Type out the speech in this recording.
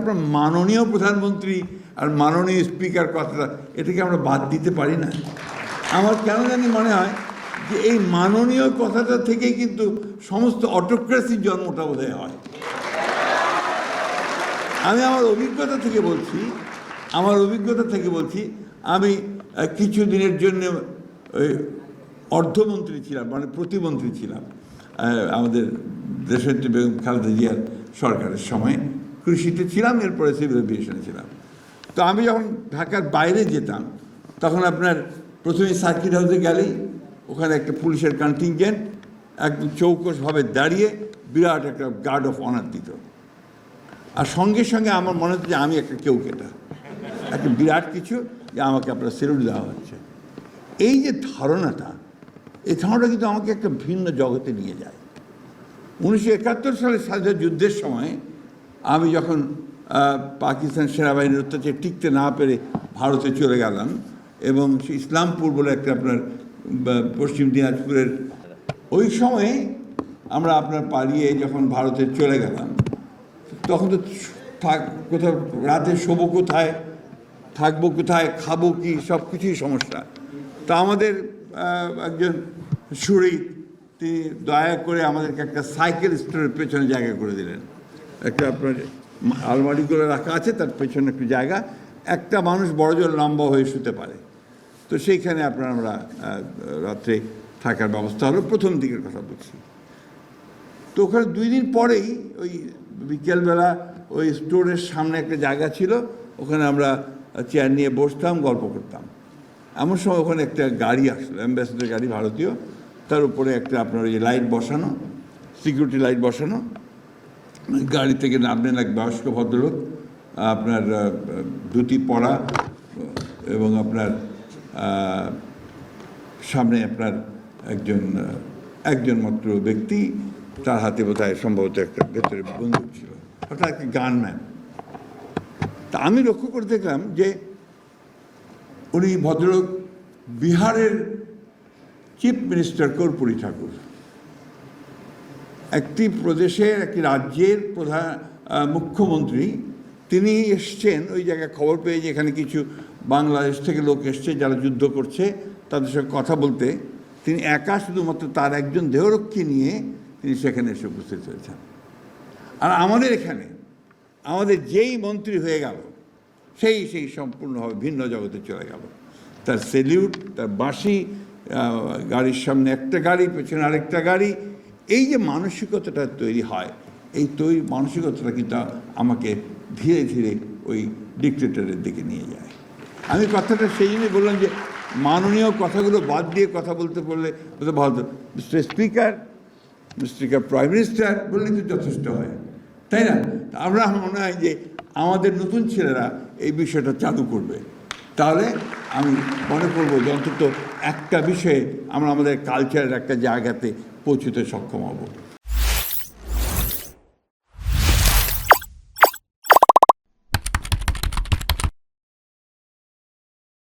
আপনার মাননীয় প্রধানমন্ত্রী আর মাননীয় স্পিকার কথাটা এটাকে আমরা বাদ দিতে পারি না? আমার কেন জানি মনে হয় যে এই মাননীয় কথাটা থেকেই কিন্তু সমস্ত অটোক্রেসির জন্মটা বোধহয় হয়। আমি আমার অভিজ্ঞতা থেকে বলছি, আমি কিছু দিনের জন্য অর্ধমন্ত্রী ছিলাম, মানে প্রতিমন্ত্রী ছিলাম আমাদের দেশনেত্রী বেগম খালেদা জিয়ার সরকারের সময়। কৃষিতে ছিলাম, এরপরে সিভিল এভিয়েশনে ছিলাম। তো আমি যখন ঢাকার বাইরে যেতাম তখন আপনার প্রথমে সার্কিট হাউসে গেলেই ওখানে একটা পুলিশের কন্টিনজেন্ট একদম চৌকসভাবে দাঁড়িয়ে বিরাট একটা গার্ড অফ অনার দিত। আর সঙ্গে সঙ্গে আমার মনে হচ্ছে যে আমি একটা কেউকেটা, একটা বিরাট কিছু, যে আমাকে আপনার সেলুট দেওয়া হচ্ছে। এই যে ধারণাটা, এই ধারণাটা কিন্তু আমাকে একটা ভিন্ন জগতে নিয়ে যায়। 1971 সালে স্বাধীনতা যুদ্ধের সময় আমি যখন পাকিস্তান সেনাবাহিনীর অত্যাচারে টিকতে না পেরে ভারতে চলে গেলাম, এবং ইসলামপুর বলে একটা আপনার পশ্চিম দিনাজপুরের, ওই সময়ে আমরা আপনার পালিয়ে যখন ভারতে চলে গেলাম, তখন তো কোথাও রাতে শোবো কোথায়, থাকবো কোথায়, খাবো কি, সব কিছুই সমস্যা। তা আমাদের একজন সুরি, তিনি দয়া করে আমাদেরকে একটা সাইকেল স্টোরের পেছনে জায়গা করে দিলেন। একটা আপনার আলমারিগুলো রাখা আছে, তার পেছনে একটু জায়গা, একটা মানুষ বড়জোর লম্বা হয়ে শুতে পারে। তো সেইখানে আপনার আমরা রাত্রে থাকার ব্যবস্থা হলো, প্রথম দিকের কথা বলছি। তো ওখানে 2 দিন পরেই ওই বিকেলবেলা ওই স্টোরের সামনে একটা জায়গা ছিল, ওখানে আমরা চেয়ার নিয়ে বসতাম, গল্প করতাম। এমন সময় ওখানে একটা গাড়ি আসলো, অ্যাম্বাসেডর গাড়ি, ভারতীয়, তার উপরে একটা আপনার ওই লাইট বসানো, সিকিউরিটি লাইট বসানো। গাড়ি থেকে নামলেন এক বয়স্ক ভদ্রলোক, আপনার ধুতি পরা, এবং আপনার সামনে আপনার একজন মাত্র ব্যক্তি, তার হাতে বোধহয় সম্ভবত একটা ভেতরে বন্দুক ছিল, অর্থাৎ একটা গানম্যান। তা আমি লক্ষ্য করে দেখলাম যে উনি ভদ্রলোক বিহারের চিফ মিনিস্টার কর্পূরী ঠাকুর, একটি প্রদেশের, একটি রাজ্যের মুখ্যমন্ত্রী। তিনি এসছেন ওই জায়গায় খবর পেয়ে যে এখানে কিছু বাংলাদেশ থেকে লোক এসছে যারা যুদ্ধ করছে, তাদের সঙ্গে কথা বলতে। তিনি একা শুধুমাত্র তার একজন দেহরক্ষী নিয়ে তিনি সেখানে এসে উপস্থিত হয়েছেন। আর আমাদের এখানে আমাদের যেই মন্ত্রী হয়ে গেল, সেই সম্পূর্ণভাবে ভিন্ন জগতে চলে গেল। তার সেলিউট, তার বাঁশি, গাড়ির সামনে একটা গাড়ি, পেছনে আরেকটা গাড়ি। এই যে মানসিকতাটা তৈরি হয়, এই মানসিকতাটা কিন্তু আমাকে ধীরে ধীরে ওই ডিক্টেটরের দিকে নিয়ে যায়। আমি কথাটা সেই জন্যই বললাম যে মাননীয় কথাগুলো বাদ দিয়ে কথা বলতে পারলে ভালো। Mister speaker, mister prime minister বললে কিন্তু যথেষ্ট হয়, তাই না? আমরা মনে হয় যে আমাদের নতুন ছেলেরা এই বিষয়টা চালু করবে, তাহলে আমি মনে করবো যে অন্তত একটা বিষয়ে আমরা আমাদের কালচারের একটা জায়গাতে পৌঁছতে সক্ষম হব।